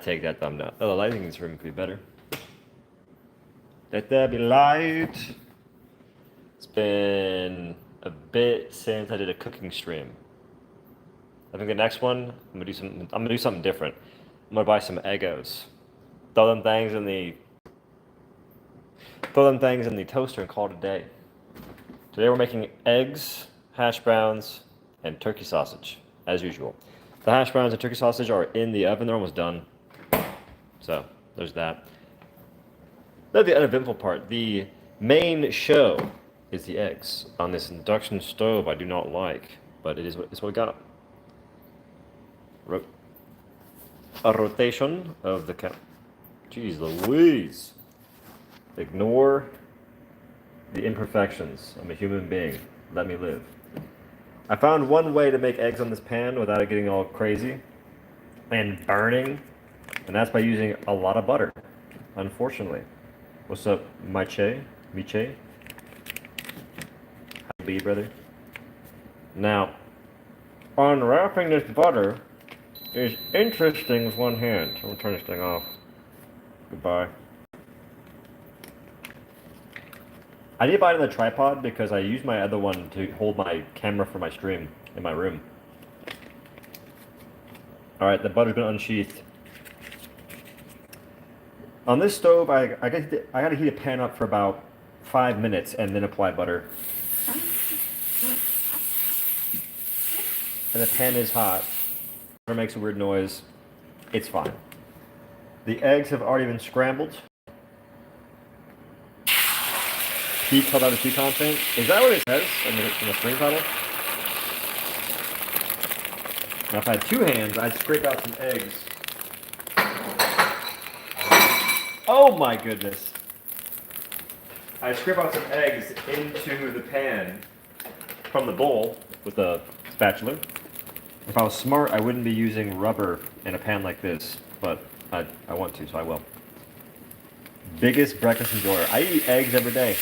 take that thumbnail. Oh, the lighting in this room could be better. Let there be light. It's been a bit since I did a cooking stream. I think the next one, I'm gonna do something different. I'm gonna buy some Eggos. Throw them things in the toaster and call it a day. Today we're making eggs, hash browns, and turkey sausage, as usual. The hash browns and turkey sausage are in the oven, they're almost done. So, there's that. That's the uneventful part. The main show is the eggs on this induction stove I do not like, but it's what we got. A rotation of the cap. Jeez Louise. Ignore the imperfections. I'm a human being. Let me live. I found one way to make eggs on this pan without it getting all crazy and burning, and that's by using a lot of butter, unfortunately. What's up, Miche? How you be, brother? Now, unwrapping this butter is interesting with one hand. I'm gonna turn this thing off. Goodbye. I need to buy another tripod because I use my other one to hold my camera for my stream in my room. Alright, the butter's been unsheathed. On this stove, I gotta heat a pan up for about 5 minutes and then apply butter. And the pan is hot. It makes a weird noise. It's fine. The eggs have already been scrambled. Peak held out of 2 content. Is that what it says in the screen title? Now if I had 2 hands, I'd scrape out some eggs. Oh my goodness. I'd scrape out some eggs into the pan from the bowl with a spatula. If I was smart, I wouldn't be using rubber in a pan like this, but I want to, so I will. Biggest breakfast enjoyer. I eat eggs every day.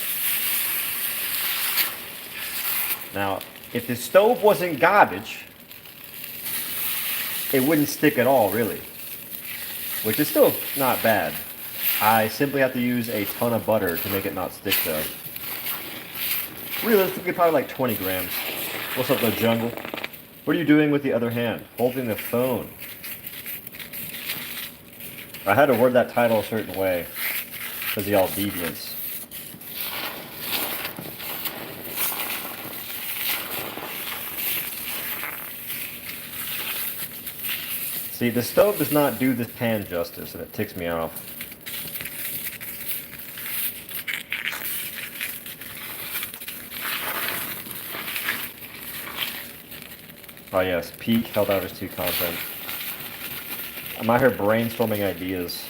Now, if the stove wasn't garbage, it wouldn't stick at all, really. Which is still not bad. I simply have to use a ton of butter to make it not stick, though. Realistically, probably like 20 grams. What's up, the jungle? What are you doing with the other hand? Holding the phone. I had to word that title a certain way because of y'all deviants. See, the stove does not do this pan justice, and it ticks me off. Oh yes, peak held out as 2 content. I'm out here brainstorming ideas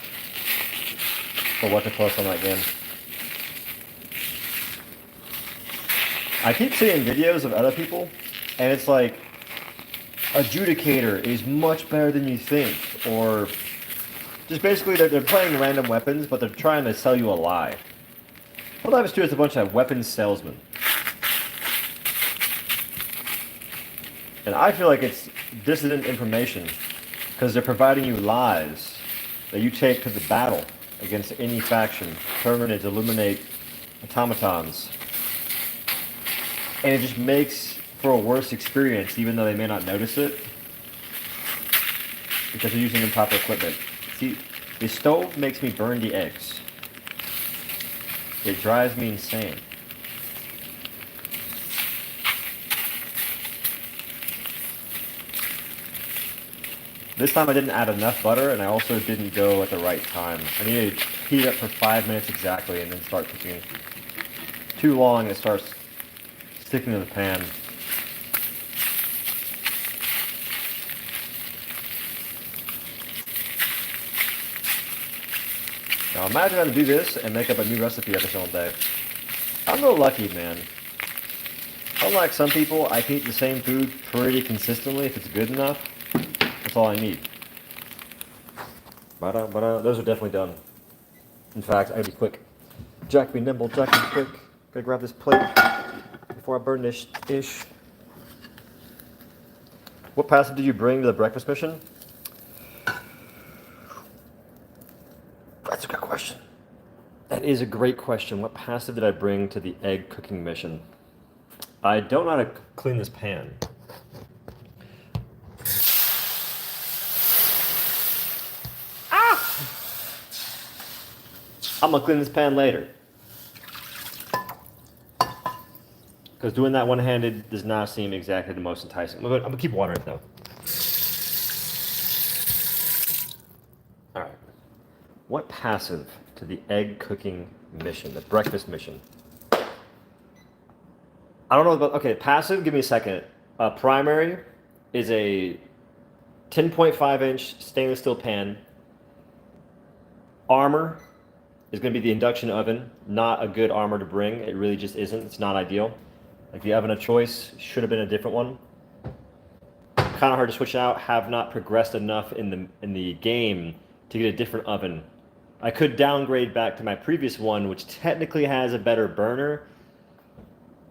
for what to post on that game. I keep seeing videos of other people, and it's like, Adjudicator is much better than you think, or just basically they're playing random weapons, but they're trying to sell you a lie. What I was doing is a bunch of weapons salesmen. And I feel like it's dissident information because they're providing you lies that you take to the battle against any faction, determined to eliminate automatons. And it just makes for a worse experience, even though they may not notice it, because they're using improper equipment. See, the stove makes me burn the eggs. It drives me insane. This time I didn't add enough butter, and I also didn't go at the right time. I needed to heat it up for 5 minutes exactly and then start cooking. Too long, it starts sticking to the pan. Now imagine having to do this and make up a new recipe every single day. I'm a little lucky, man. Unlike some people, I can eat the same food pretty consistently if it's good enough. That's all I need. Those are definitely done. In fact, I gotta be quick. Jack, be nimble. Jack, be quick. Gotta grab this plate before I burn this ish. What passive did you bring to the breakfast mission? That's a good question. That is a great question. What passive did I bring to the egg cooking mission? I don't know how to clean this pan. Ah! I'm gonna clean this pan later. Because doing that one-handed does not seem exactly the most enticing. I'm gonna keep watering it though. All right. What passive to the egg cooking mission, the breakfast mission? I don't know about, okay, passive, give me a second. Primary is a 10.5-inch stainless steel pan. Armor is going to be the induction oven. Not a good armor to bring. It really just isn't. It's not ideal. Like if you have a choice, should have been a different one. Kind of hard to switch out. Have not progressed enough in the game to get a different oven. I could downgrade back to my previous one, which technically has a better burner,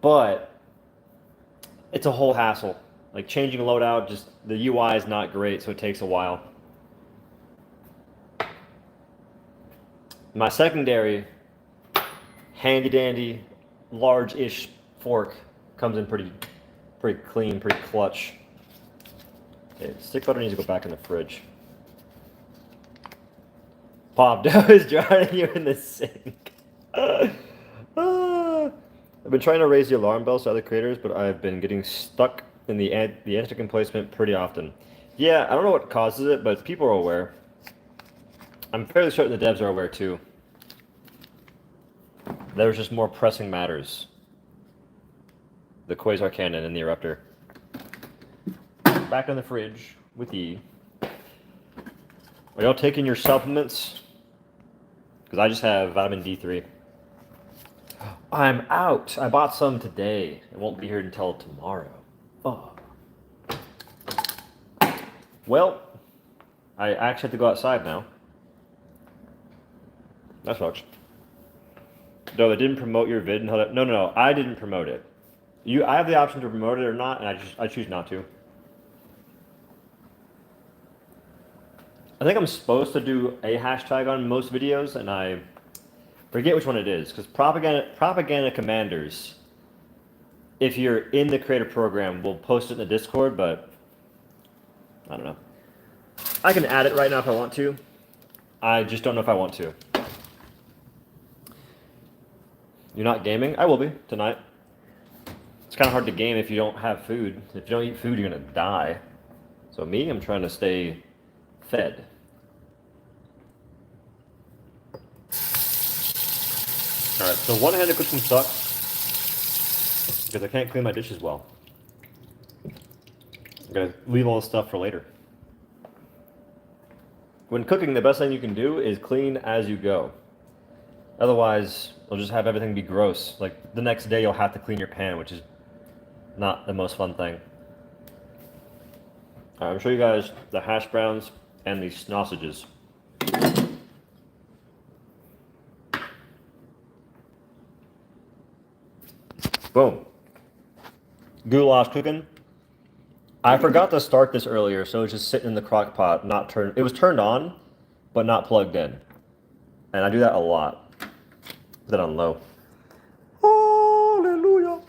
but it's a whole hassle. Like changing a loadout, just the UI is not great, so it takes a while. My secondary, handy dandy, large-ish fork, comes in pretty clean, pretty clutch. Okay, stick butter needs to go back in the fridge. Pop dough is drowning you in the sink. I've been trying to raise the alarm bells to other creators, but I've been getting stuck in the anti-stick placement pretty often. Yeah, I don't know what causes it, but people are aware. I'm fairly certain the devs are aware too. There's just more pressing matters. The Quasar Cannon and the Eruptor. Back in the fridge with E. Are y'all taking your supplements? Because I just have vitamin D3. I'm out. I bought some today. It won't be here until tomorrow. Oh. Well, I actually have to go outside now. That sucks. No, they didn't promote your vid. No. I didn't promote it. I have the option to promote it or not, and I choose not to. I think I'm supposed to do a hashtag on most videos, and I forget which one it is, because propaganda commanders, if you're in the creator program, will post it in the Discord, but I don't know. I can add it right now if I want to. I just don't know if I want to. You're not gaming? I will be tonight. It's kind of hard to game if you don't have food. If you don't eat food, you're going to die. So me, I'm trying to stay fed. Alright, so one-handed cooking sucks because I can't clean my dishes well. I'm going to leave all this stuff for later. When cooking, the best thing you can do is clean as you go. Otherwise, you'll just have everything be gross. Like, the next day you'll have to clean your pan, which is not the most fun thing. Alright, I'm going to show you guys the hash browns and the sausages. Boom. Goulash cooking. I forgot to start this earlier, so it was just sitting in the crock pot, not turned. It was turned on, but not plugged in. And I do that a lot. Put that on low. Hallelujah.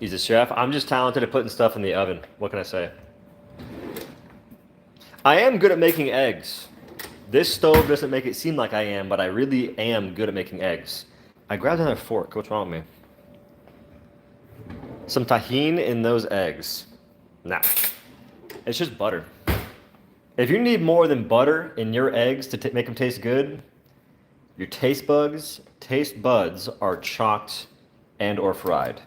He's a chef. I'm just talented at putting stuff in the oven. What can I say? I am good at making eggs. This stove doesn't make it seem like I am, but I really am good at making eggs. I grabbed another fork. What's wrong with me? Some tahini in those eggs. Nah. It's just butter. If you need more than butter in your eggs to make them taste good, your taste buds are chalked and or fried.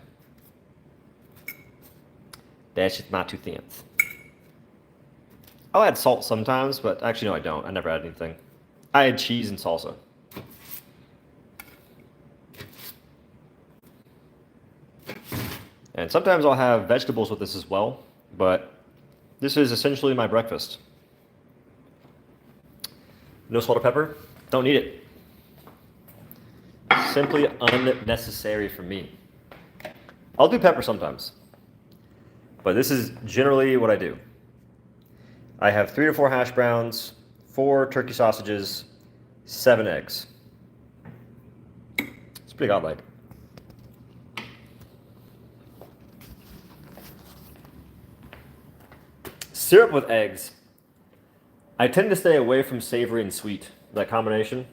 That's just my 2 cents. I'll add salt sometimes, but actually no, I don't. I never add anything. I add cheese and salsa. And sometimes I'll have vegetables with this as well, but this is essentially my breakfast. No salt or pepper, don't need it. Simply unnecessary for me. I'll do pepper sometimes, but this is generally what I do. I have 3 to 4 hash browns, 4 turkey sausages, 7 eggs. It's pretty godlike. Syrup with eggs. I tend to stay away from savory and sweet, that combination.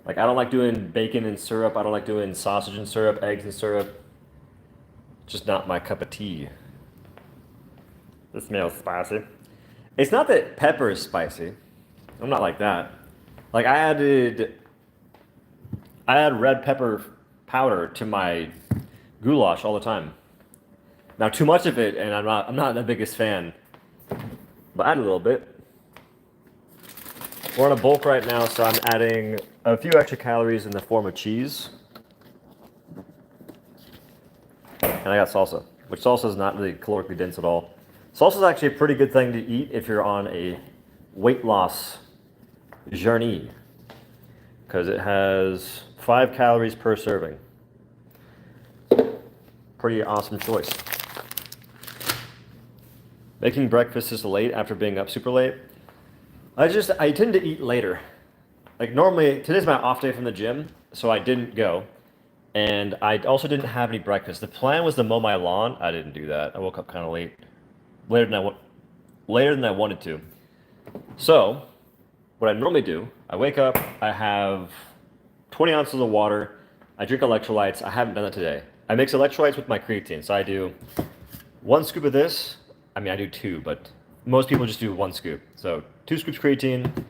Like, I don't like doing bacon and syrup. I don't like doing sausage and syrup, eggs and syrup. Just not my cup of tea. This smells spicy. It's not that pepper is spicy. I'm not like that. Like, I add red pepper powder to my goulash all the time. Now, too much of it, and I'm not the biggest fan. But add a little bit. We're on a bulk right now, so I'm adding a few extra calories in the form of cheese. And I got salsa, which salsa is not really calorically dense at all. Salsa is actually a pretty good thing to eat if you're on a weight loss journey, because it has 5 calories per serving. Pretty awesome choice. Making breakfast this late after being up super late. I tend to eat later. Like, normally, today's my off day from the gym, so I didn't go. And I also didn't have any breakfast. The plan was to mow my lawn. I didn't do that. I woke up kind of late. Later than I wanted to. So, what I normally do, I wake up, I have 20 ounces of water, I drink electrolytes. I haven't done that today. I mix electrolytes with my creatine. So I do 1 scoop of this. I mean, I do 2, but most people just do 1 scoop. So 2 scoops creatine,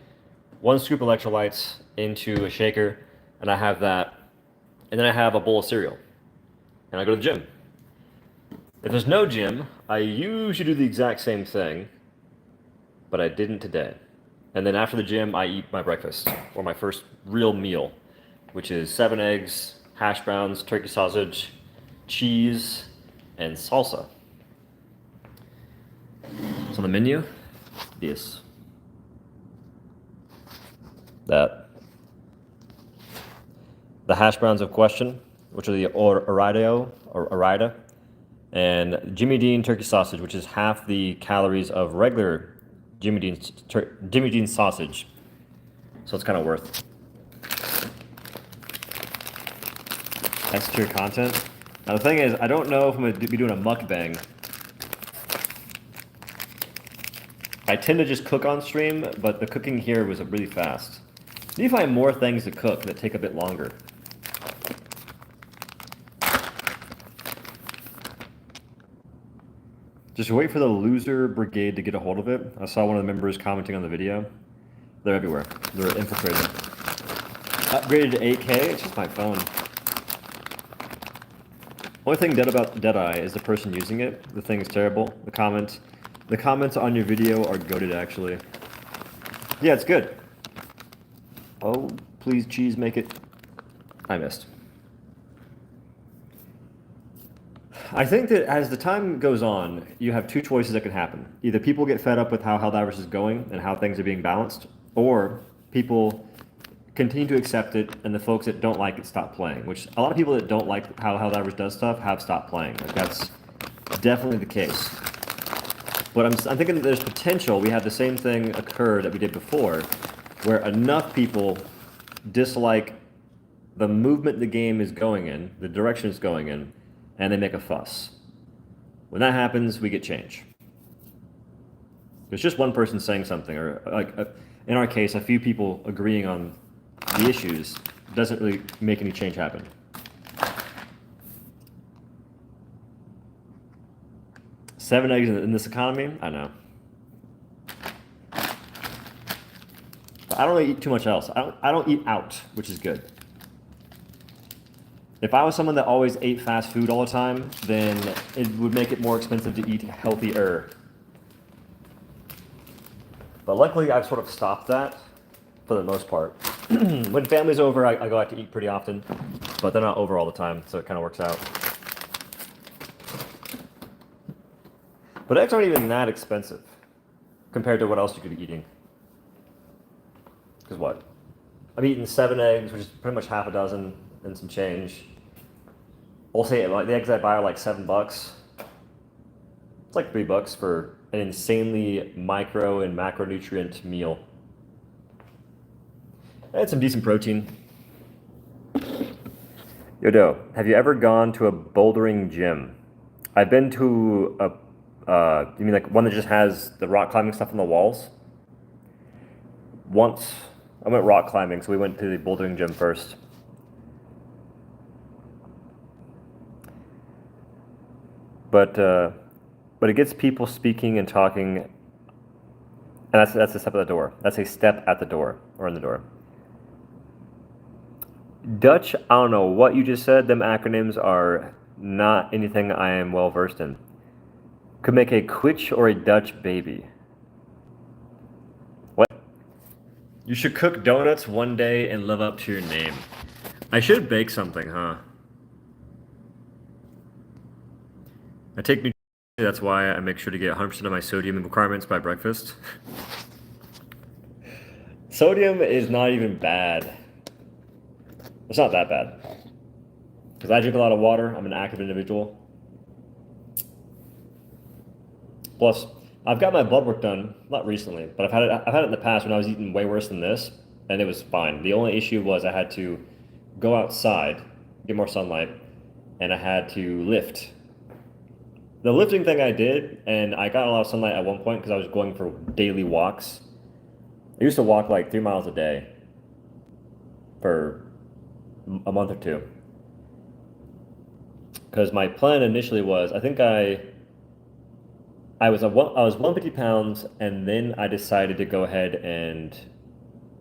1 scoop electrolytes into a shaker, and I have that. And then I have a bowl of cereal. And I go to the gym. If there's no gym, I usually do the exact same thing, but I didn't today. And then after the gym, I eat my breakfast, or my first real meal, which is 7 eggs, hash browns, turkey sausage, cheese, and salsa. So on the menu, this, that, the hash browns of question, which are the Orida, and Jimmy Dean turkey sausage, which is half the calories of regular Jimmy Dean sausage. So it's kind of worth S tier content. Now the thing is, I don't know if I'm going to be doing a mukbang. I tend to just cook on stream, but the cooking here was really fast. I need to find more things to cook that take a bit longer. Just wait for the loser brigade to get a hold of it. I saw one of the members commenting on the video. They're everywhere. They're infiltrating. Upgraded to 8K, it's just my phone. Only thing dead about Deadeye is the person using it. The thing is terrible. The comments on your video are goated, actually. Yeah, it's good. Oh, please, cheese, make it. I missed. I think that as the time goes on, you have 2 choices that can happen. Either people get fed up with how Helldivers is going and how things are being balanced, or people continue to accept it, and the folks that don't like it stop playing, which a lot of people that don't like how Helldivers does stuff have stopped playing. Like, that's definitely the case. But I'm thinking that there's potential we have the same thing occur that we did before, where enough people dislike the movement the game is going in, the direction it's going in, and they make a fuss. When that happens, we get change. There's just one person saying something, or like in our case, a few people agreeing on the issues doesn't really make any change happen. Seven eggs in this economy? I know. But I don't really eat too much else. I don't eat out, which is good. If I was someone that always ate fast food all the time, then it would make it more expensive to eat healthier. But luckily, I've sort of stopped that for the most part. When family's over, I go out to eat pretty often, but they're not over all the time, so it kind of works out. But eggs aren't even that expensive compared to what else you could be eating. Because what? I'm eating 7 eggs, which is pretty much half a dozen and some change. We'll say like the eggs I buy are like $7. It's like $3 for an insanely micro and macronutrient meal. I had some decent protein. Yodo, have you ever gone to a bouldering gym? I've been to a, you mean like one that just has the rock climbing stuff on the walls? Once, I went rock climbing, so we went to the bouldering gym first. But it gets people speaking and talking, and that's a step at the door. That's a step at the door, or in the door. Dutch, I don't know what you just said. Them acronyms are not anything I am well versed in. Could make a Quitch or a Dutch baby. What? You should cook donuts one day and live up to your name. I should bake something, huh? I take nutrition, that's why I make sure to get 100% of my sodium requirements by breakfast. Sodium is not even bad. It's not that bad. Because I drink a lot of water, I'm an active individual. Plus, I've got my blood work done, not recently, but I've had it in the past when I was eating way worse than this, and it was fine. The only issue was I had to go outside, get more sunlight, and I had to lift. The lifting thing I did, and I got a lot of sunlight at one point because I was going for daily walks. I used to walk like 3 miles a day for a month or two. Because my plan initially was, I think I was 150 pounds, and then I decided to go ahead and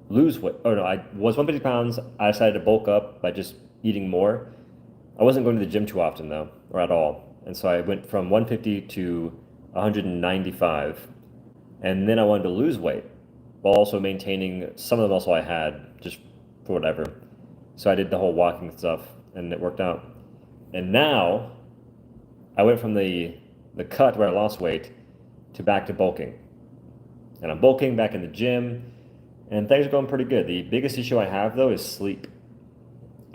lose weight. Oh no, I was 150 pounds. I decided to bulk up by just eating more. I wasn't going to the gym too often though, or at all. And so I went from 150 to 195, and then I wanted to lose weight while also maintaining some of the muscle I had, just for whatever. So I did the whole walking stuff, and it worked out. And now I went from the cut where I lost weight to back to bulking. And I'm bulking back in the gym, and things are going pretty good. The biggest issue I have though is sleep.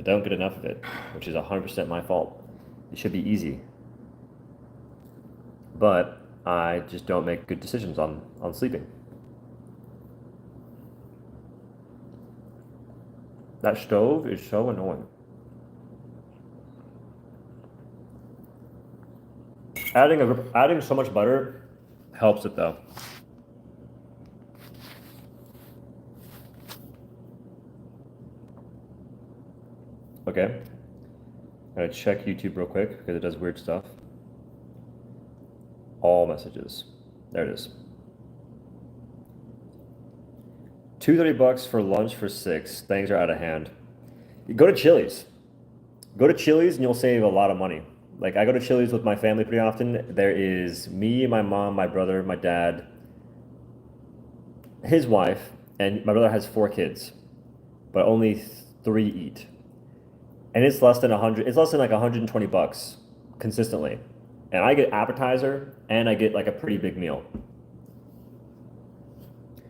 I don't get enough of it, which is 100% my fault. It should be easy. But I just don't make good decisions on sleeping. That stove is so annoying. Adding so much butter helps it though. Okay. I'm gonna check YouTube real quick because it does weird stuff. All messages. There it is. $230 for lunch for 6. Things are out of hand. You go to Chili's. Go to Chili's and you'll save a lot of money. Like I go to Chili's with my family pretty often. There is me, my mom, my brother, my dad, his wife, and my brother has 4 kids, but only 3 eat. And it's less than 100. It's less than like $120 consistently. And I get appetizer and I get like a pretty big meal. Do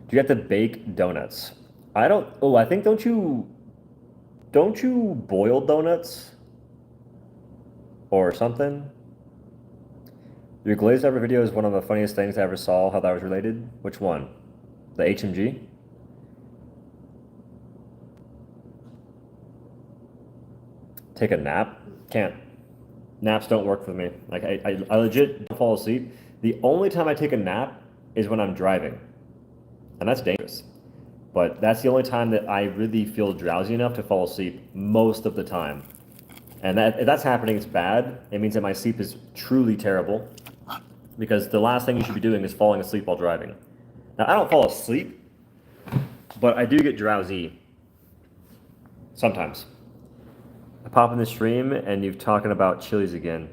you have to bake donuts? I don't. Oh, I think don't you boil donuts or something? Your glazed over video is one of the funniest things I ever saw. How that was related? Which one? The HMG? Take a nap? Can't. Naps don't work for me. Like I legit don't fall asleep. The only time I take a nap is when I'm driving. And that's dangerous. But that's the only time that I really feel drowsy enough to fall asleep most of the time. And if that's happening, it's bad. It means that my sleep is truly terrible. Because the last thing you should be doing is falling asleep while driving. Now, I don't fall asleep, but I do get drowsy sometimes. I pop in the stream and you're talking about Chili's again.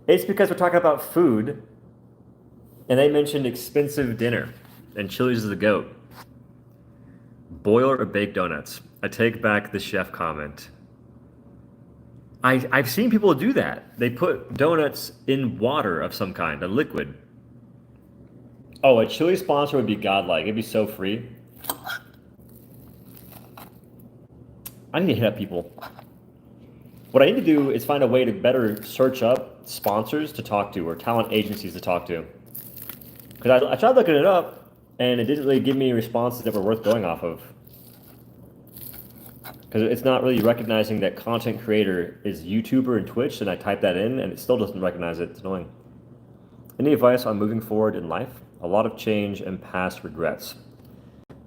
It's because we're talking about food, and they mentioned expensive dinner, and Chili's is the GOAT. Boil or bake donuts. I take back the chef comment. I've seen people do that. They put donuts in water of some kind, a liquid. Oh, a Chili's sponsor would be godlike. It'd be so free. I need to hit up people. What I need to do is find a way to better search up sponsors to talk to or talent agencies to talk to. Because I tried looking it up, and it didn't really give me responses that were worth going off of. Because it's not really recognizing that content creator is YouTuber and Twitch, and I type that in, and it still doesn't recognize it. It's annoying. Any advice on moving forward in life? A lot of change and past regrets.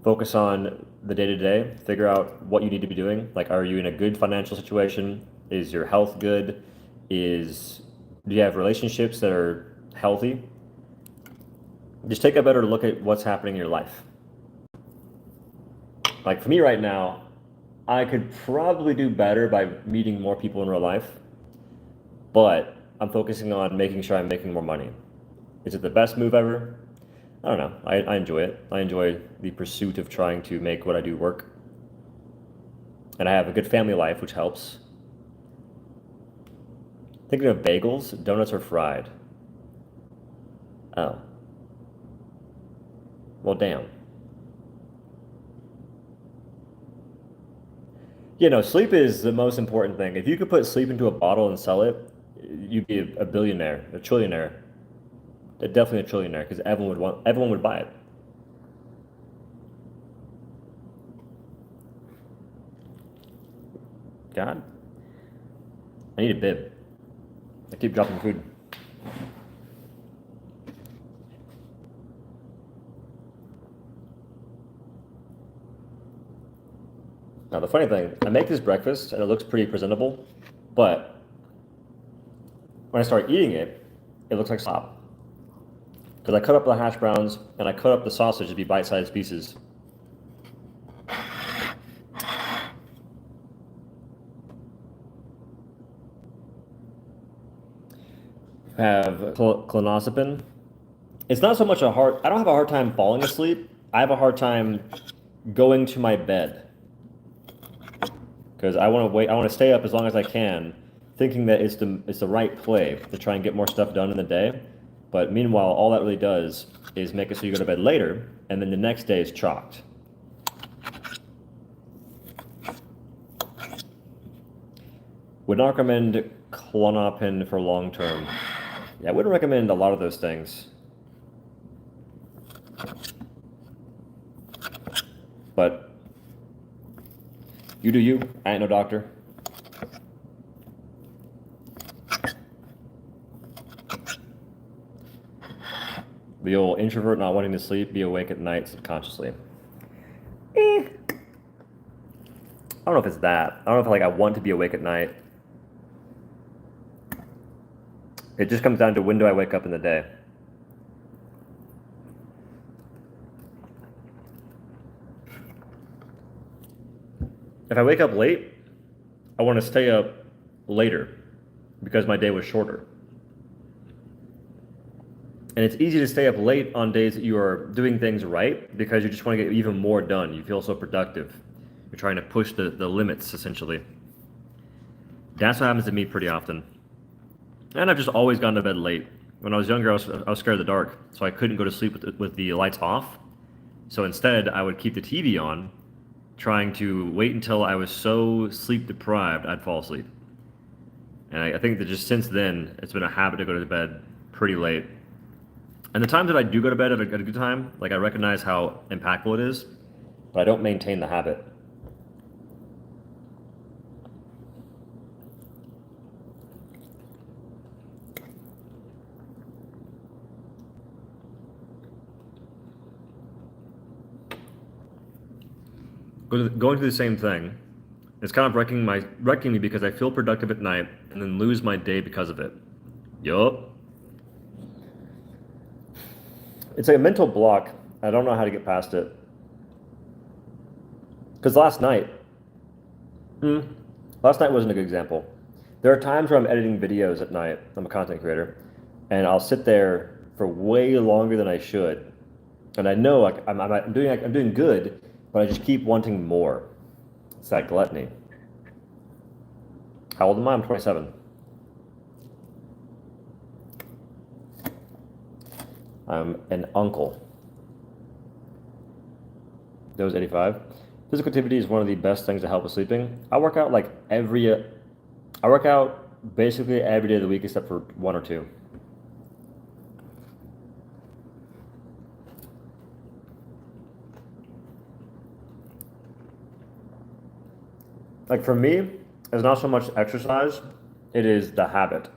Focus on the day-to-day. Figure out what you need to be doing. Like, are you in a good financial situation? Is your health good? Do you have relationships that are healthy? Just take a better look at what's happening in your life. Like for me right now, I could probably do better by meeting more people in real life, but I'm focusing on making sure I'm making more money. Is it the best move ever? I don't know. I enjoy it. I enjoy the pursuit of trying to make what I do work. And I have a good family life, which helps. Thinking of bagels, donuts are fried. Oh. Well, damn. You know, sleep is the most important thing. If you could put sleep into a bottle and sell it, you'd be a billionaire, a trillionaire. Definitely a trillionaire, because everyone would buy it. God, I need a bib. I keep dropping food. Now the funny thing, I make this breakfast and it looks pretty presentable, but when I start eating it, it looks like slop. Because I cut up the hash browns and I cut up the sausage to be bite-sized pieces. Have clonazepam. It's not so much I don't have a hard time falling asleep. I have a hard time going to my bed. Because I want to stay up as long as I can, thinking that it's the right play to try and get more stuff done in the day. But meanwhile, all that really does is make it so you go to bed later, and then the next day is chalked. Would not recommend Klonopin for long term. Yeah, I wouldn't recommend a lot of those things. But you do you. I ain't no doctor. The old introvert not wanting to sleep, be awake at night subconsciously. I don't know if it's that. I don't know if I want to be awake at night. It just comes down to when do I wake up in the day. If I wake up late, I want to stay up later because my day was shorter. And it's easy to stay up late on days that you are doing things right because you just want to get even more done. You feel so productive. You're trying to push the limits, essentially. That's what happens to me pretty often. And I've just always gone to bed late. When I was younger, I was scared of the dark, so I couldn't go to sleep with the lights off. So instead, I would keep the TV on, trying to wait until I was so sleep deprived, I'd fall asleep. And I think that just since then, it's been a habit to go to bed pretty late. And the times that I do go to bed at a good time, like I recognize how impactful it is, but I don't maintain the habit. Going through the same thing, it's kind of wrecking me because I feel productive at night and then lose my day because of it. Yup. It's like a mental block. I don't know how to get past it. Because last night wasn't a good example. There are times where I'm editing videos at night. I'm a content creator, and I'll sit there for way longer than I should, and I know I'm doing good, but I just keep wanting more. It's that gluttony. How old am I? I'm 27. I'm an uncle. That was 85. Physical activity is one of the best things to help with sleeping. I work out basically every day of the week except for 1 or 2. Like for me, it's not so much exercise, it is the habit.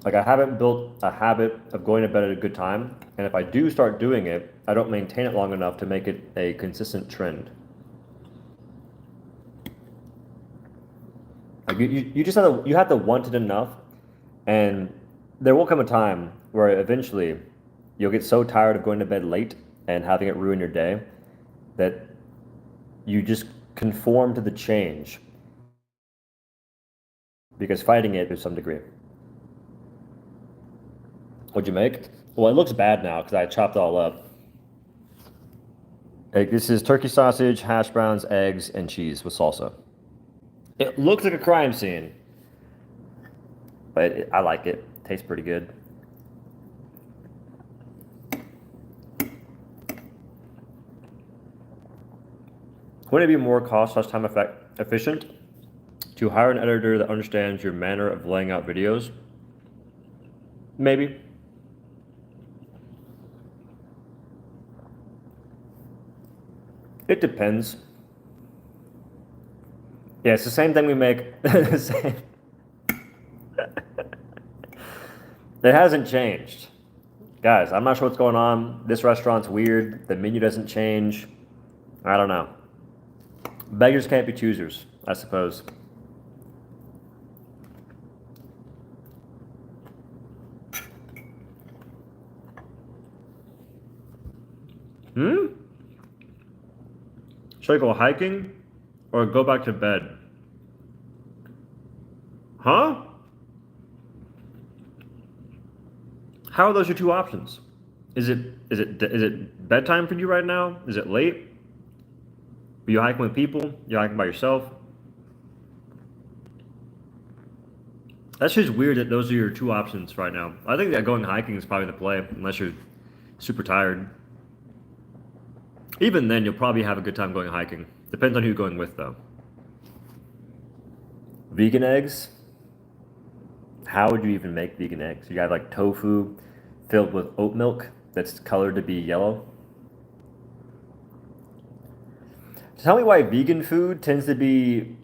Like I haven't built a habit of going to bed at a good time, and if I do start doing it, I don't maintain it long enough to make it a consistent trend. Like you just have to want it enough, and there will come a time where eventually you'll get so tired of going to bed late and having it ruin your day that you just conform to the change because fighting it to some degree. What'd you make? Well, it looks bad now because I chopped it all up. Like, this is turkey sausage, hash browns, eggs, and cheese with salsa. It looks like a crime scene, but I like it. Tastes pretty good. Wouldn't it be more cost/time efficient to hire an editor that understands your manner of laying out videos? Maybe. It depends. Yeah, it's the same thing we make. It hasn't changed. Guys, I'm not sure what's going on. This restaurant's weird. The menu doesn't change. I don't know. Beggars can't be choosers, I suppose. Should I go hiking or go back to bed? Huh? How are those your two options? Is it bedtime for you right now? Is it late? Are you hiking with people? You're hiking by yourself? That's just weird that those are your two options right now. I think that going hiking is probably the play, unless you're super tired. Even then, you'll probably have a good time going hiking. Depends on who you're going with, though. Vegan eggs? How would you even make vegan eggs? You got like tofu filled with oat milk that's colored to be yellow. Tell me why vegan food tends to be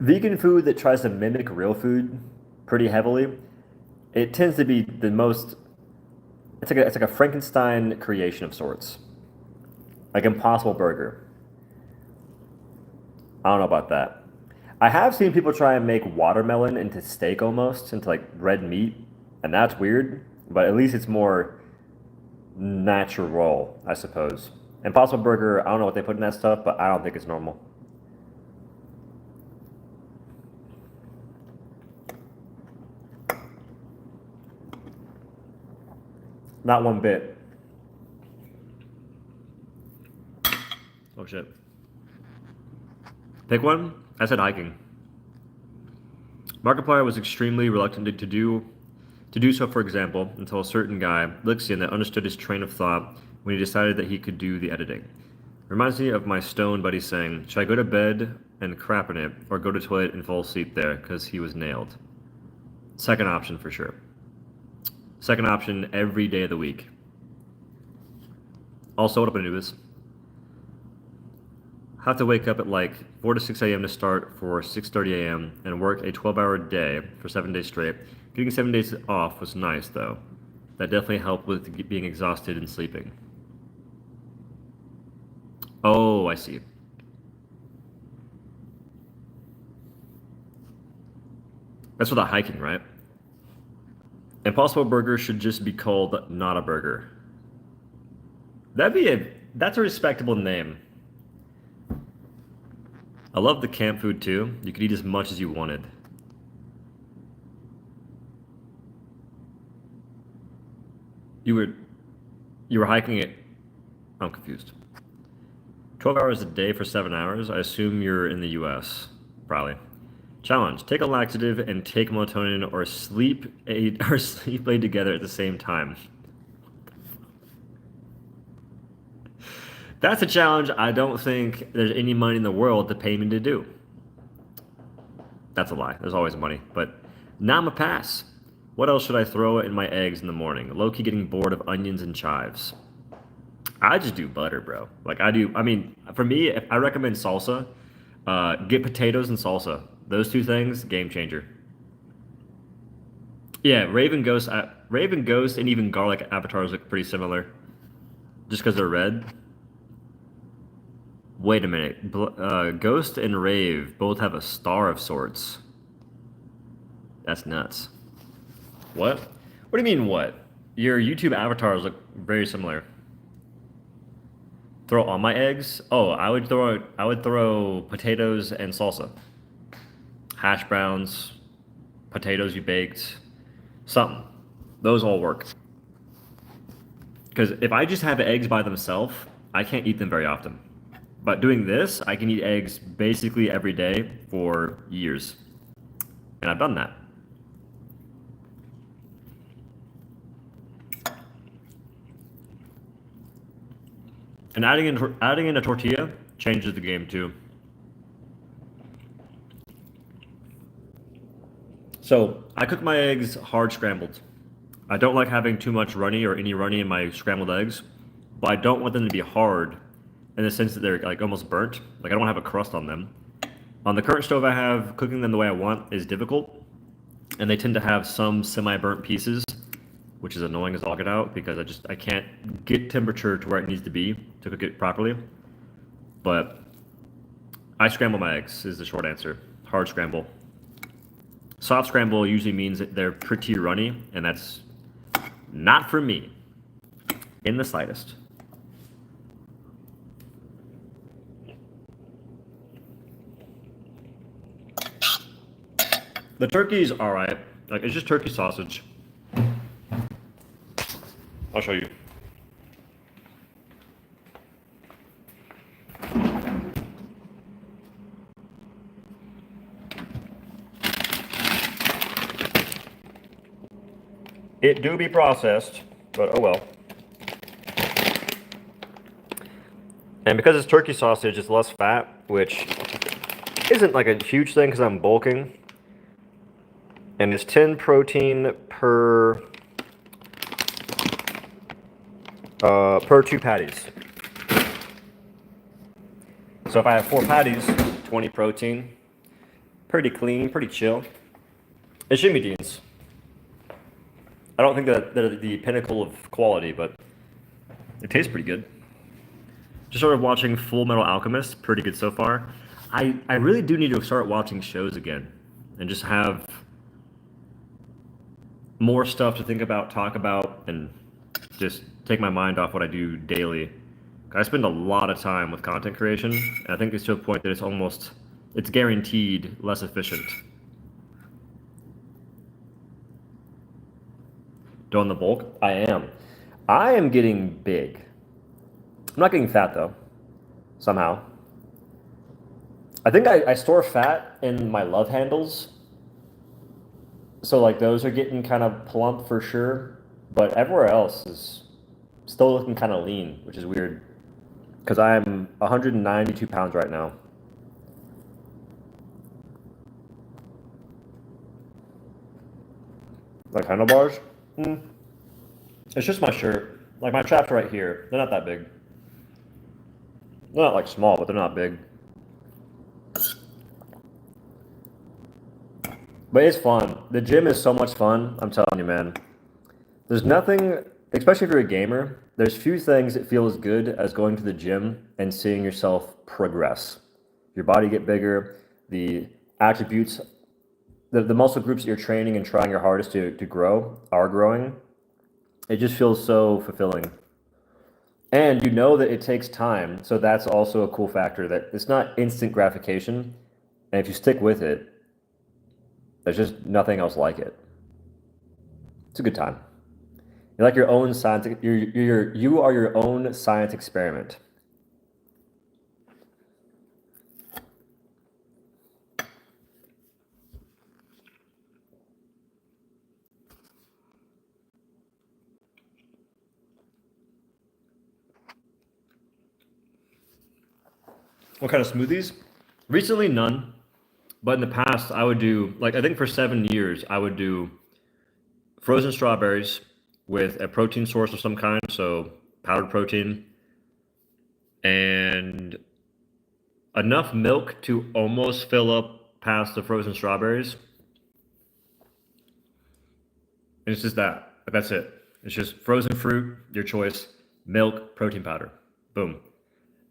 vegan food that tries to mimic real food pretty heavily. It tends to be the most. It's like a Frankenstein creation of sorts, like Impossible Burger. I don't know about that. I have seen people try and make watermelon into steak almost, into like red meat, and that's weird, but at least it's more natural, I suppose. Impossible Burger, I don't know what they put in that stuff, but I don't think it's normal. Not one bit. Oh shit. Pick one? I said hiking. Markiplier was extremely reluctant to do so, for example, until a certain guy, Lixian, that understood his train of thought when he decided that he could do the editing. Reminds me of my stone buddy saying, should I go to bed and crap in it, or go to the toilet and fall asleep there, because he was nailed? Second option for sure. Second option every day of the week. Also, what I'm going to do is have to wake up at like 4 to 6 a.m. to start for 6:30 a.m. and work a 12-hour day for 7 days straight. Getting 7 days off was nice, though. That definitely helped with being exhausted and sleeping. Oh, I see. That's for the hiking, right? Impossible Burger should just be called Not a Burger. That's a respectable name. I love the camp food too. You could eat as much as you wanted. You were hiking it. I'm confused. 12 hours a day for 7 hours. I assume you're in the US. Probably. Challenge. Take a laxative and take melatonin or sleep aid together at the same time. That's a challenge I don't think there's any money in the world to pay me to do. That's a lie. There's always money. But now I'm a pass. What else should I throw in my eggs in the morning? Low-key getting bored of onions and chives. I just do butter, bro. Like I do. I mean, for me, if I recommend salsa. Get potatoes and salsa. Those two things, game changer. Yeah, Raven Ghost, and even garlic avatars look pretty similar, just because they're red. Wait a minute, Ghost and Rave both have a star of sorts. That's nuts. What? What do you mean what? Your YouTube avatars look very similar. Throw all my eggs? Oh, I would throw potatoes and salsa. Hash browns, potatoes you baked, something. Those all work. Because if I just have eggs by themselves, I can't eat them very often. But doing this, I can eat eggs basically every day for years. And I've done that. And adding in a tortilla changes the game too. So I cook my eggs hard scrambled. I don't like having too much runny or any runny in my scrambled eggs, but I don't want them to be hard in the sense that they're like almost burnt. Like I don't want to have a crust on them. On the current stove I have, cooking them the way I want is difficult, and they tend to have some semi-burnt pieces, which is annoying as all get out because I can't get temperature to where it needs to be to cook it properly. But I scramble my eggs is the short answer. Hard scramble. Soft scramble usually means that they're pretty runny, and that's not for me in the slightest. The turkey's all right. Like it's just turkey sausage. I'll show you. It do be processed, but oh well. And because it's turkey sausage, it's less fat, which isn't like a huge thing because I'm bulking. And it's 10 protein per 2 patties. So if I have 4 patties, 20 protein, pretty clean, pretty chill. It's Jimmy Dean's. I don't think that they're the pinnacle of quality, but it tastes pretty good. Just started watching Full Metal Alchemist, pretty good so far. I really do need to start watching shows again and just have more stuff to think about, talk about, and just take my mind off what I do daily. I spend a lot of time with content creation, and I think it's to a point that it's guaranteed less efficient. Doing the bulk? I am. I am getting big. I'm not getting fat though, somehow. I think I store fat in my love handles. So like those are getting kind of plump for sure, but everywhere else is still looking kind of lean, which is weird. Because I'm 192 pounds right now. Like handlebars? It's just my shirt. Like my chaps right here. They're not that big. They're not like small, but they're not big. But it's fun. The gym is so much fun. I'm telling you, man. There's nothing, especially if you're a gamer, there's few things that feel as good as going to the gym and seeing yourself progress. Your body get bigger, the attributes, the muscle groups that you're training and trying your hardest to grow are growing. It just feels so fulfilling. And you know that it takes time, so that's also a cool factor that it's not instant gratification. And if you stick with it, there's just nothing else like it. It's a good time. You're like your own science. You are your own science experiment. What kind of smoothies? Recently, none. But in the past, I would do, like, I think for 7 years, I would do frozen strawberries with a protein source of some kind, so powdered protein, and enough milk to almost fill up past the frozen strawberries. And it's just that. That's it. It's just frozen fruit, your choice, milk, protein powder. Boom.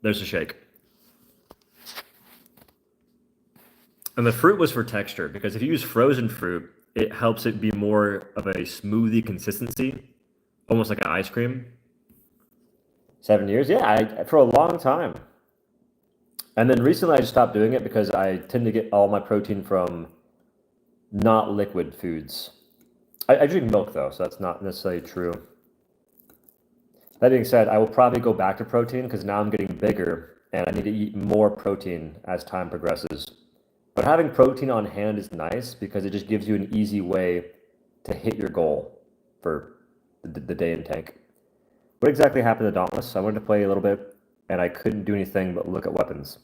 There's a shake. And the fruit was for texture because if you use frozen fruit, it helps it be more of a smoothie consistency, almost like an ice cream. 7 years? Yeah, for a long time. And then recently I just stopped doing it because I tend to get all my protein from not liquid foods. I drink milk though, so that's not necessarily true. That being said, I will probably go back to protein because now I'm getting bigger and I need to eat more protein as time progresses. But having protein on hand is nice because it just gives you an easy way to hit your goal for the day in tank. What exactly happened to Dauntless? I wanted to play a little bit and I couldn't do anything but look at weapons.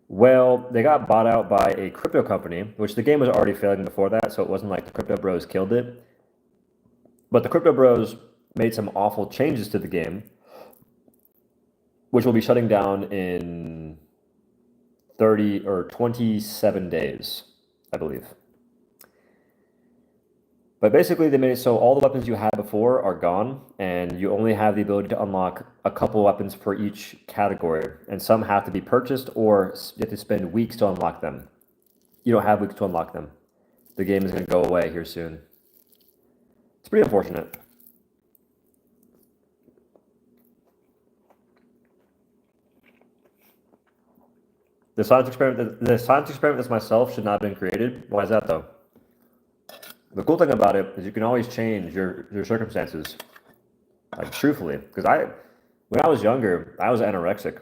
Well, they got bought out by a crypto company, which the game was already failing before that, so it wasn't like the crypto bros killed it. But the crypto bros made some awful changes to the game, which will be shutting down in 30 or 27 days, I believe. But basically, they made it so all the weapons you had before are gone, and you only have the ability to unlock a couple weapons for each category, and some have to be purchased or you have to spend weeks to unlock them. You don't have weeks to unlock them. The game is going to go away here soon. It's pretty unfortunate. The science experiment that's myself should not have been created. Why is that though? The cool thing about it is you can always change your circumstances. Like truthfully, because when I was younger, I was anorexic.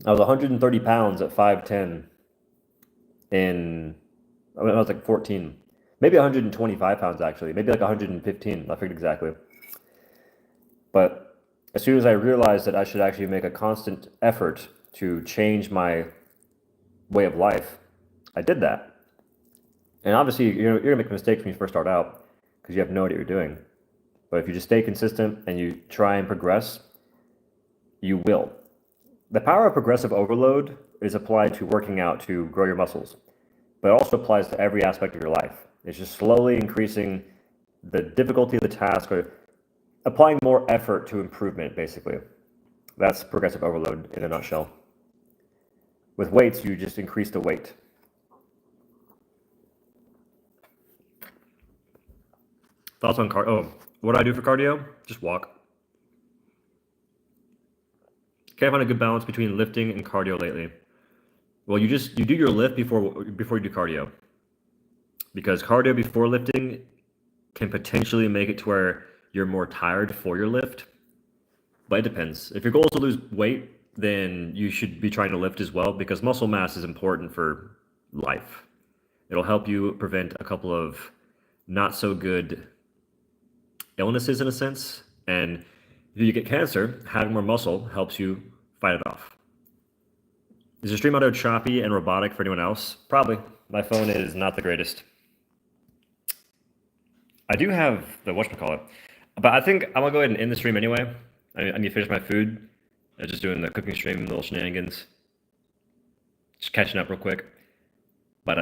I was 130 pounds at 5'10 when I was like 14. Maybe 125 pounds actually, maybe like 115, I forget exactly. But as soon as I realized that I should actually make a constant effort to change my way of life, I did that. And obviously, you're gonna make mistakes when you first start out because you have no idea what you're doing. But if you just stay consistent and you try and progress, you will. The power of progressive overload is applied to working out to grow your muscles, but it also applies to every aspect of your life. It's just slowly increasing the difficulty of the task or applying more effort to improvement, basically. That's progressive overload in a nutshell. With weights, you just increase the weight. Thoughts on cardio? Oh, what do I do for cardio? Just walk. Can't find a good balance between lifting and cardio lately. Well, you do your lift before you do cardio, because cardio before lifting can potentially make it to where you're more tired for your lift. But it depends. If your goal is to lose weight, then you should be trying to lift as well because muscle mass is important for life. It'll help you prevent a couple of not so good illnesses in a sense. And if you get cancer, having more muscle helps you fight it off. Is the stream audio choppy and robotic for anyone else? Probably. My phone is not the greatest. I do have the whatchamacallit, but I think I'm gonna go ahead and end the stream anyway. I need to finish my food. I'm just doing the cooking stream, little shenanigans. Just catching up real quick. But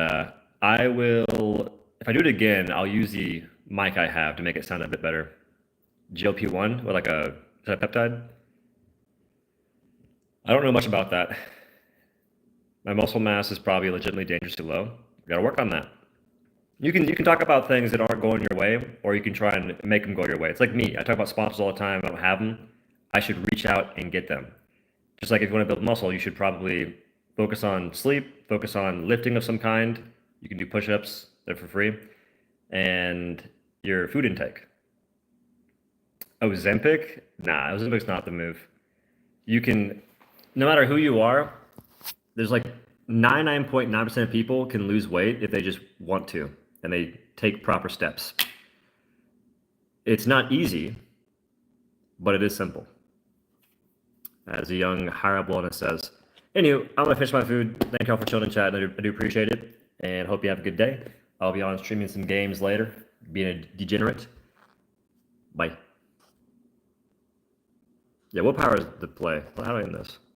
I will, if I do it again, I'll use the mic I have to make it sound a bit better. GLP-1, or like is that a peptide? I don't know much about that. My muscle mass is probably legitimately dangerously low. Gotta work on that. You can talk about things that aren't going your way, or you can try and make them go your way. It's like me. I talk about sponsors all the time. I don't have them. I should reach out and get them. Just like if you want to build muscle, you should probably focus on sleep, focus on lifting of some kind. You can do push-ups, they're for free, and your food intake. Ozempic? Nah, Ozempic's not the move. You can, no matter who you are, there's like 99.9% of people can lose weight if they just want to and they take proper steps. It's not easy, but it is simple. As a young higher wellness says. Anyway, I'm gonna finish my food. Thank y'all for chilling in chat. I do appreciate it, and hope you have a good day. I'll be on streaming some games later, being a degenerate. Bye. Yeah, what power is the play? How do I end this?